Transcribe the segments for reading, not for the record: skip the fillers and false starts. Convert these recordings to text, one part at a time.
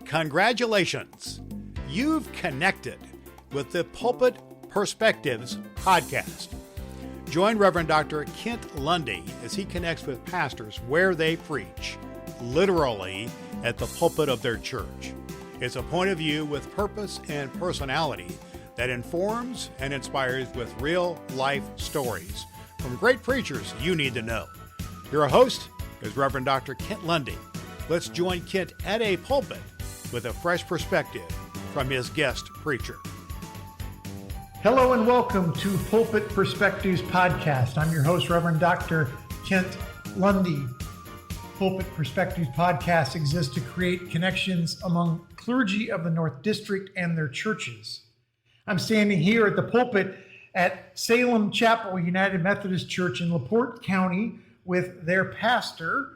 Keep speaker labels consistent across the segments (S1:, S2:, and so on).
S1: Congratulations! You've connected with the Pulpit Perspectives Podcast. Join Reverend Dr. Kent Lundy as he connects with pastors where they preach, literally at the pulpit of their church. It's a point of view with purpose and personality that informs and inspires with real-life stories from great preachers you need to know. Your host is Reverend Dr. Kent Lundy. Let's join Kent at a pulpit with a fresh perspective from his guest preacher.
S2: Hello and welcome to Pulpit Perspectives Podcast. I'm your host, Reverend Dr. Kent Lundy. Pulpit Perspectives Podcast exists to create connections among clergy of the North District and their churches. I'm standing here at the pulpit at Salem Chapel, United Methodist Church in LaPorte County with their pastor,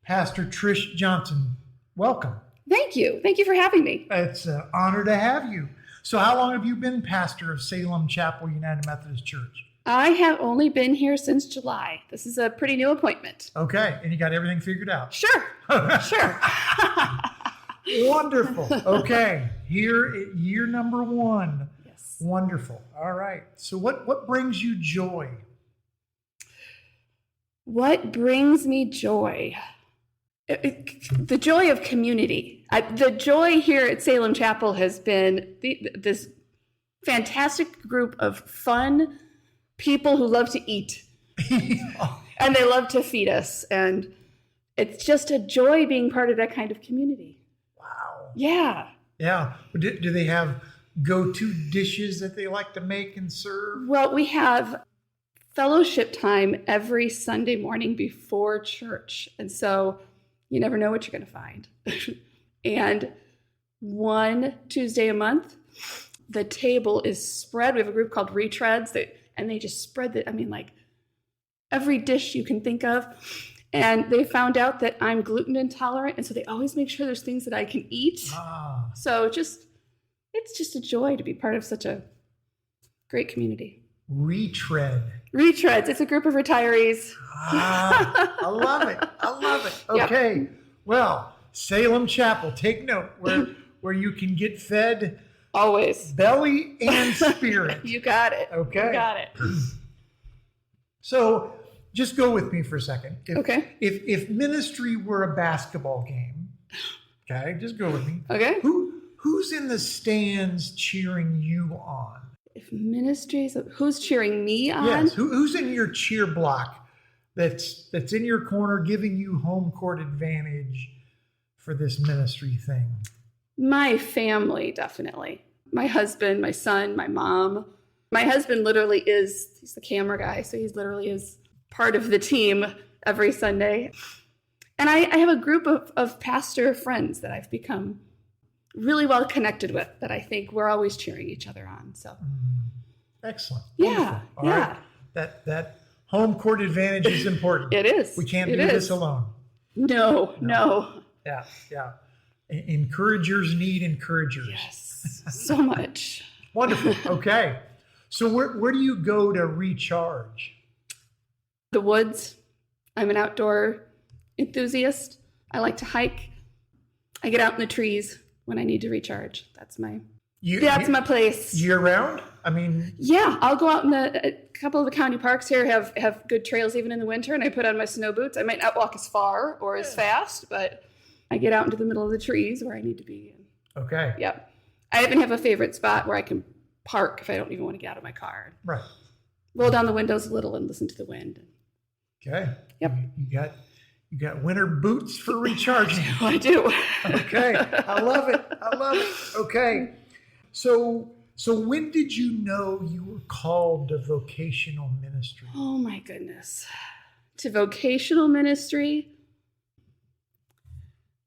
S2: Pastor Trish Johnsen. Welcome.
S3: Thank you. Thank you for having me.
S2: It's an honor to have you. So how long have you been pastor of Salem Chapel, United Methodist Church?
S3: I have only been here since July. This is a pretty new appointment.
S2: Okay. And you got everything figured out?
S3: Sure. Sure.
S2: Wonderful. Okay. Here at year number 1.
S3: Yes.
S2: Wonderful. All right. So what brings you joy?
S3: What brings me joy? The joy of community. The joy here at Salem Chapel has been this fantastic group of fun people who love to eat. And they love to feed us. And it's just a joy being part of that kind of community.
S2: Wow.
S3: Yeah.
S2: Yeah. Do they have go-to dishes that they like to make and serve?
S3: Well, we have fellowship time every Sunday morning before church. And so you never know what you're going to find. And one Tuesday a month, the table is spread. We have a group called Retreads, and they just spread like every dish you can think of. And they found out that I'm gluten intolerant, and so they always make sure there's things that I can eat. So it's just a joy to be part of such a great community. Retreads. It's a group of retirees.
S2: I love it. Okay. Yep. Well, Salem Chapel, take note where you can get fed
S3: always,
S2: belly and spirit.
S3: You got it.
S2: Okay.
S3: You got it.
S2: So just go with me for a second.
S3: Okay.
S2: If ministry were a basketball game, okay, just go with me.
S3: Okay.
S2: Who's in the stands cheering you on?
S3: If ministries, who's cheering me on?
S2: Yes. Who's in your cheer block that's in your corner giving you home court advantage for this ministry thing?
S3: My family, definitely. My husband, my son, my mom. My husband he's the camera guy, so he's literally is part of the team every Sunday. And I have a group of pastor friends that I've become really well connected with that I think we're always cheering each other on. So
S2: excellent.
S3: Yeah.
S2: All right. That home court advantage is important.
S3: It is.
S2: We can't do this alone.
S3: No.
S2: Yeah. Encouragers need encouragers.
S3: Yes. So much.
S2: Wonderful. Okay. So where do you go to recharge?
S3: The woods. I'm an outdoor enthusiast. I like to hike. I get out in the trees when I need to recharge. That's my place.
S2: Year round? I mean,
S3: yeah, I'll go out in a couple of the county parks here have good trails even in the winter, and I put on my snow boots. I might not walk as far or as fast, but I get out into the middle of the trees where I need to be.
S2: Okay.
S3: Yep. I even have a favorite spot where I can park if I don't even want to get out of my car.
S2: Right.
S3: Roll down the windows a little and listen to the wind.
S2: Okay.
S3: Yep.
S2: You got winter boots for recharging.
S3: I do.
S2: Okay. I love it. Okay. So when did you know you were called to vocational ministry?
S3: Oh my goodness. To vocational ministry?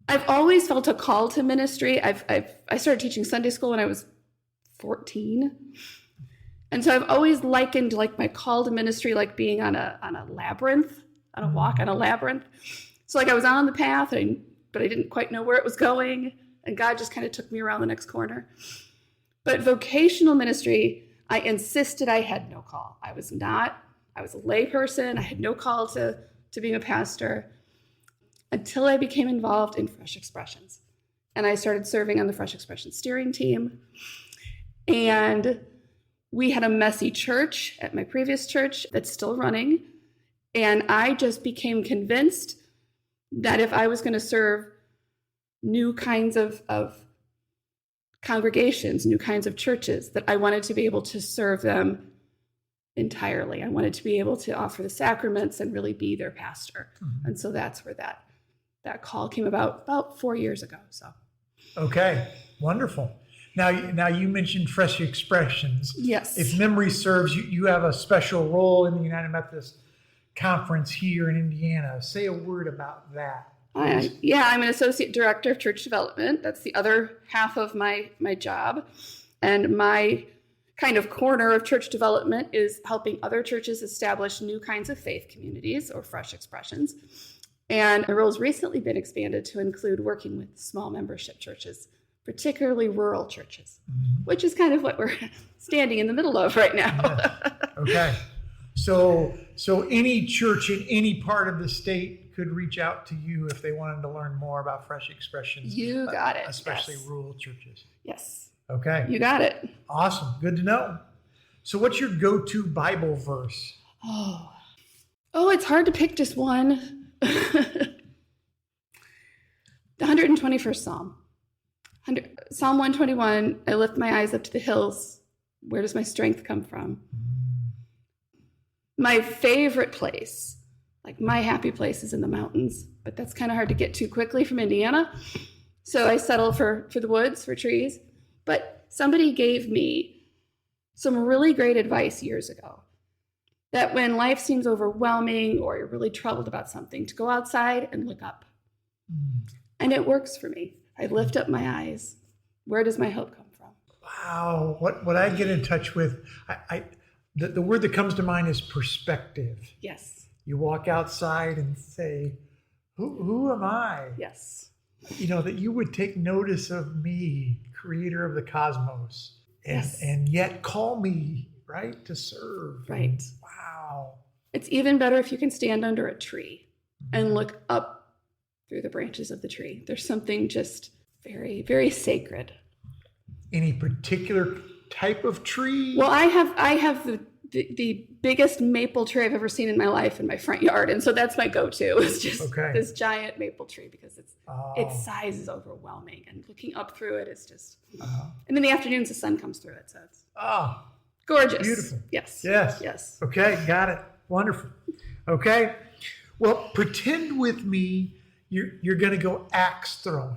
S3: I've always felt a call to ministry. I started teaching Sunday school when I was 14. And so I've always likened my call to ministry like being on a labyrinth. On a walk on a labyrinth. So I was on the path, but I didn't quite know where it was going. And God just kind of took me around the next corner. But vocational ministry, I insisted I had no call. I was a lay person. I had no call to being a pastor until I became involved in Fresh Expressions. and I started serving on the Fresh Expression steering team. And we had a messy church at my previous church that's still running. And I just became convinced that if I was going to serve new kinds of congregations, new kinds of churches, that I wanted to be able to serve them entirely. I wanted to be able to offer the sacraments and really be their pastor. Mm-hmm. And so that's where that call came about 4 years ago. So,
S2: okay, wonderful. Now you mentioned Fresh Expressions.
S3: Yes.
S2: If memory serves, you have a special role in the United Methodist Conference here in Indiana. Say a word about that.
S3: I'm an associate director of church development. That's the other half of my job. And my kind of corner of church development is helping other churches establish new kinds of faith communities or fresh expressions. And my role has recently been expanded to include working with small membership churches, particularly rural churches, which is kind of what we're standing in the middle of right now.
S2: Yes. Okay. So any church in any part of the state could reach out to you if they wanted to learn more about Fresh Expressions.
S3: You got it.
S2: Especially
S3: yes.
S2: rural churches.
S3: Yes.
S2: Okay.
S3: You got it.
S2: Awesome. Good to know. So what's your go-to Bible verse?
S3: Oh, it's hard to pick just one. The 121st Psalm. Psalm 121, I lift my eyes up to the hills. Where does my strength come from? My favorite place, like my happy place, is in the mountains, but that's kind of hard to get to quickly from Indiana. So I settle for the woods, for trees. But somebody gave me some really great advice years ago, that when life seems overwhelming or you're really troubled about something, to go outside and look up. And it works for me. I lift up my eyes. Where does my hope come from?
S2: Wow. What I get in touch with, the word that comes to mind is perspective.
S3: Yes.
S2: You walk outside and say, who am I?
S3: Yes.
S2: That you would take notice of me, creator of the cosmos, and yet call me, right, to serve.
S3: Right.
S2: And, wow.
S3: It's even better if you can stand under a tree and look up through the branches of the tree. There's something just very, very sacred. Any
S2: particular type of tree?
S3: Well, I have the biggest maple tree I've ever seen in my life in my front yard, and so that's my go-to. It's just this giant maple tree because its size is overwhelming, and looking up through it is just. And in the afternoons, the sun comes through it, so it's gorgeous.
S2: Beautiful.
S3: Yes.
S2: Okay, got it. Wonderful. Okay, well, pretend with me you're going to go axe throwing.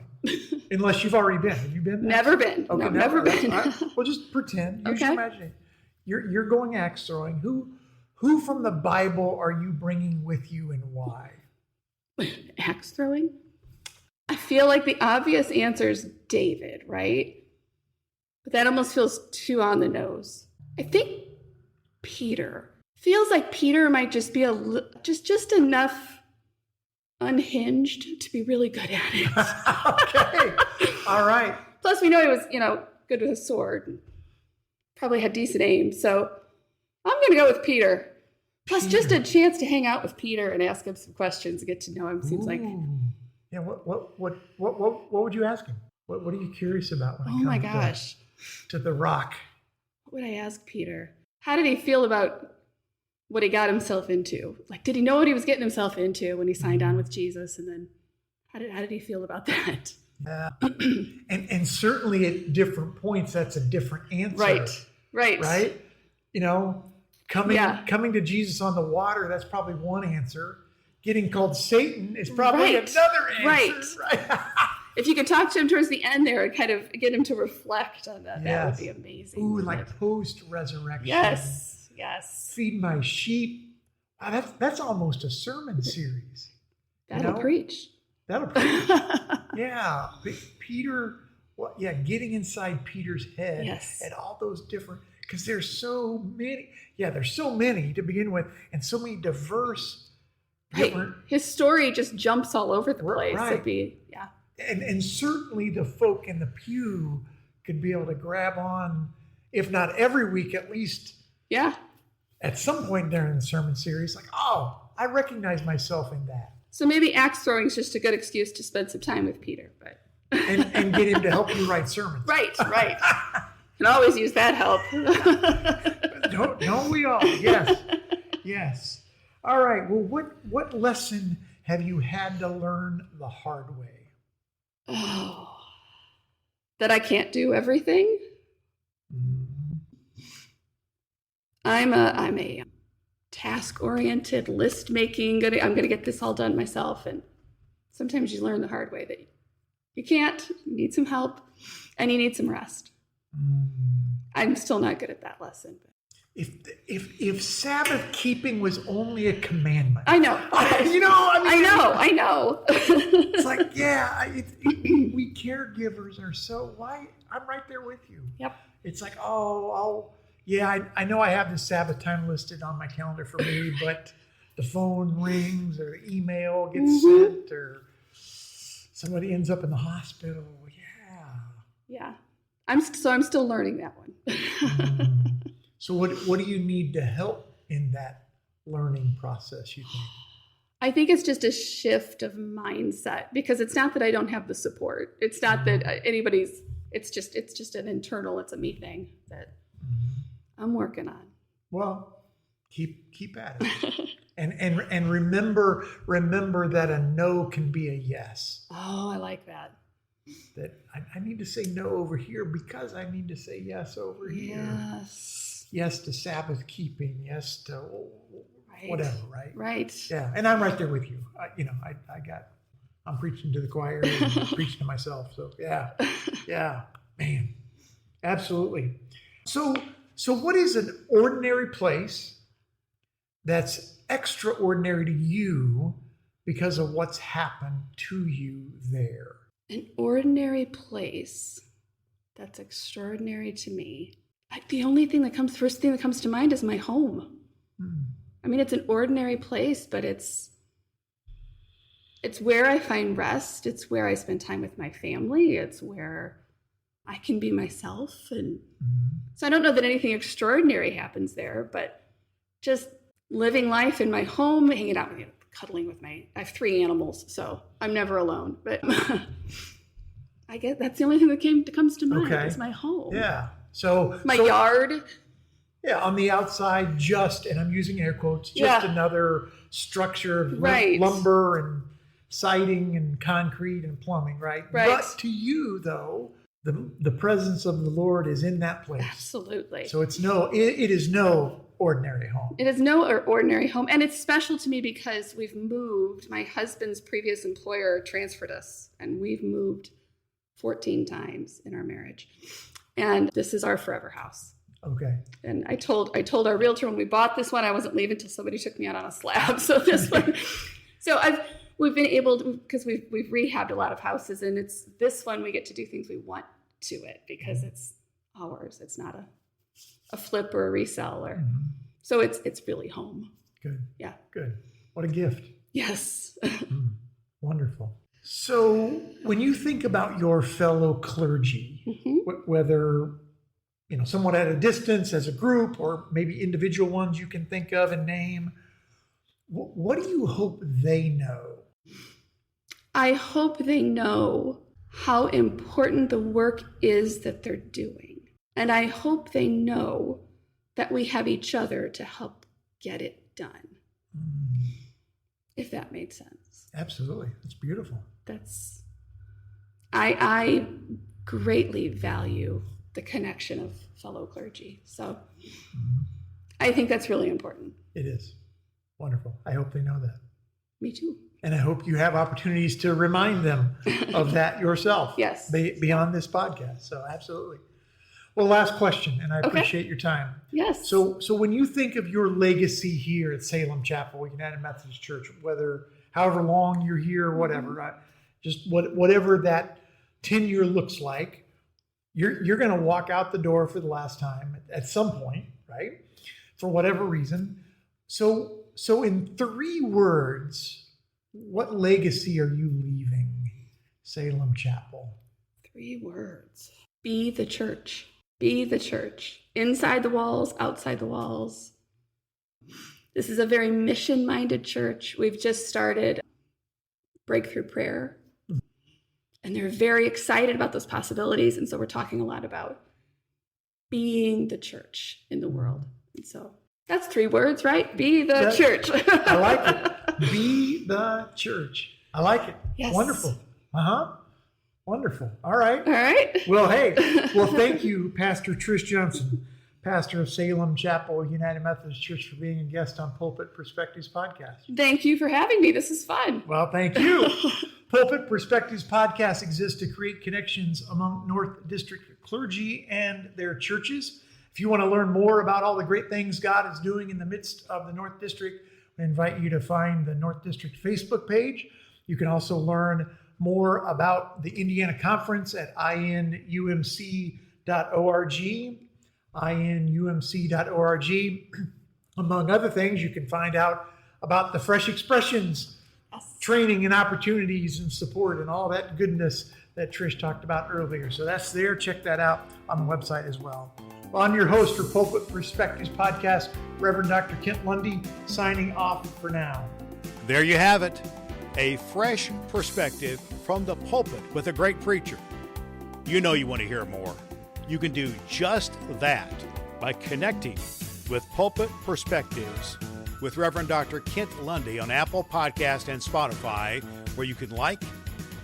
S2: Unless you've already been. Have you been?
S3: Never been.
S2: Okay,
S3: no, never been.
S2: Well, just pretend. Use your imagination. You're going axe throwing. Who from the Bible are you bringing with you and why?
S3: Axe throwing? I feel like the obvious answer is David, right? But that almost feels too on the nose. I think Peter. Feels like Peter might just be just enough unhinged to be really good at it.
S2: Okay. All right.
S3: Plus, we know he was, good with a sword. And probably had decent aim. So I'm going to go with Peter. Plus, just a chance to hang out with Peter and ask him some questions and get to know him seems like.
S2: Yeah. What would you ask him? What are you curious about when it comes to the rock?
S3: What would I ask Peter? How did he feel about what he got himself into? Like, did he know what he was getting himself into when he signed on with Jesus? And then how did he feel about that?
S2: Yeah. and certainly at different points, that's a different answer.
S3: Right.
S2: Coming to Jesus on the water, that's probably one answer. Getting called Satan is probably another answer. Right.
S3: If you could talk to him towards the end there and kind of get him to reflect on that, that would be amazing.
S2: Ooh, like post-resurrection.
S3: Yes.
S2: Feed my sheep. Wow, that's almost a sermon series.
S3: That'll preach.
S2: Yeah. Peter, getting inside Peter's head.
S3: Yes.
S2: And all those different, because there's so many. Yeah, there's so many to begin with, and so many diverse. Different.
S3: His story just jumps all over the place.
S2: Right.
S3: It'd be,
S2: And certainly the folk in the pew could be able to grab on, if not every week, at least.
S3: Yeah.
S2: At some point during the sermon series, like, I recognize myself in that.
S3: So maybe axe throwing is just a good excuse to spend some time with Peter, but
S2: and get him to help you write sermons.
S3: Right. Can always use that help.
S2: Don't we all? Yes. All right. Well, what lesson have you had to learn the hard way?
S3: Oh, that I can't do everything. I'm a task-oriented, list-making. I'm gonna get this all done myself, and sometimes you learn the hard way that you can't. You need some help, and you need some rest. I'm still not good at that lesson.
S2: If Sabbath keeping was only a commandment,
S3: I know.
S2: I
S3: know.
S2: It's like, we caregivers are so. Why? I'm right there with you.
S3: Yep.
S2: It's like, I know I have the Sabbath time listed on my calendar for me, but the phone rings or the email gets sent or somebody ends up in the hospital.
S3: Yeah. I'm still learning that one.
S2: So what do you need to help in that learning process, you think?
S3: I think it's just a shift of mindset, because it's not that I don't have the support. It's not that it's just an internal, it's a me thing that I'm working on.
S2: Well, keep at it. and remember that a no can be a yes.
S3: Oh, I like that.
S2: That I need to say no over here because I need to say yes over here. Yes to Sabbath keeping. Yes to whatever, right?
S3: Right.
S2: Yeah, and I'm right there with you. I'm preaching to the choir and preaching to myself. So yeah, man, absolutely. So what is an ordinary place that's extraordinary to you because of what's happened to you there?
S3: An ordinary place that's extraordinary to me. The first thing that comes to mind is my home. I mean, it's an ordinary place, but it's where I find rest. It's where I spend time with my family. It's where I can be myself. And so I don't know that anything extraordinary happens there, but just living life in my home, hanging out with cuddling with I have 3 animals, so I'm never alone. But I guess that's the only thing that comes to mind is my home.
S2: Yeah. So
S3: my yard.
S2: Yeah, on the outside, and I'm using air quotes, another structure of lumber and siding and concrete and plumbing, right? But to you, though, the presence of the Lord is in that place.
S3: Absolutely.
S2: So it is no ordinary home.
S3: It is no ordinary home. And it's special to me because we've moved. My husband's previous employer transferred us, and we've moved 14 times in our marriage. And this is our forever house.
S2: Okay.
S3: And I told our realtor when we bought this one, I wasn't leaving until somebody took me out on a slab. So this one, we've been able to, because we've rehabbed a lot of houses, and it's this one we get to do things we want to it because it's ours. It's not a flip or a resell so it's really home.
S2: Good.
S3: Yeah.
S2: Good. What a gift.
S3: Yes.
S2: Wonderful. So when you think about your fellow clergy, whether somewhat at a distance as a group or maybe individual ones you can think of and name, what do you hope they know?
S3: I hope they know how important the work is that they're doing. And I hope they know that we have each other to help get it done. If that made sense.
S2: Absolutely. That's beautiful.
S3: I greatly value the connection of fellow clergy. So I think that's really important.
S2: It is. Wonderful. I hope they know that.
S3: Me too.
S2: And I hope you have opportunities to remind them of that yourself.
S3: Yes.
S2: Beyond this podcast. So absolutely. Well, last question, and I appreciate your time.
S3: Yes.
S2: So when you think of your legacy here at Salem Chapel, United Methodist Church, however long you're here, whatever, just whatever that tenure looks like, you're going to walk out the door for the last time at some point, right? For whatever reason. So in 3 words, what legacy are you leaving Salem Chapel?
S3: 3 words. Be the church. Be the church. Inside the walls, outside the walls. This is a very mission-minded church. We've just started breakthrough prayer. And And they're very excited about those possibilities. And so we're talking a lot about being the church in the world. And so that's 3 words, right? Be the church.
S2: I like it. Be the church. I like it.
S3: Yes.
S2: Wonderful. Wonderful. All right.
S3: All right.
S2: Well, thank you, Pastor Trish Johnsen, pastor of Salem Chapel, United Methodist Church, for being a guest on Pulpit Perspectives Podcast.
S3: Thank you for having me. This is fun.
S2: Well, thank you. Pulpit Perspectives Podcast exists to create connections among North District clergy and their churches. If you want to learn more about all the great things God is doing in the midst of the North District, I invite you to find the North District Facebook page. You can also learn more about the Indiana Conference at inumc.org. inumc.org. Among other things, you can find out about the Fresh Expressions training and opportunities and support and all that goodness that Trish talked about earlier. So that's there. Check that out on the website as well. Well, I'm your host for Pulpit Perspectives Podcast, Reverend Dr. Kent Lundy, signing off for now.
S1: There you have it. A fresh perspective from the pulpit with a great preacher. You know you want to hear more. You can do just that by connecting with Pulpit Perspectives with Reverend Dr. Kent Lundy on Apple Podcast and Spotify, where you can like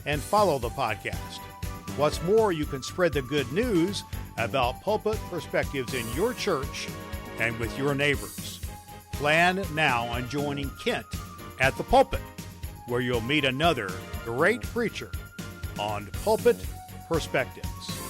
S1: and follow the podcast. What's more, you can spread the good news about Pulpit Perspectives in your church and with your neighbors. Plan now on joining Kent at the pulpit, where you'll meet another great preacher on Pulpit Perspectives.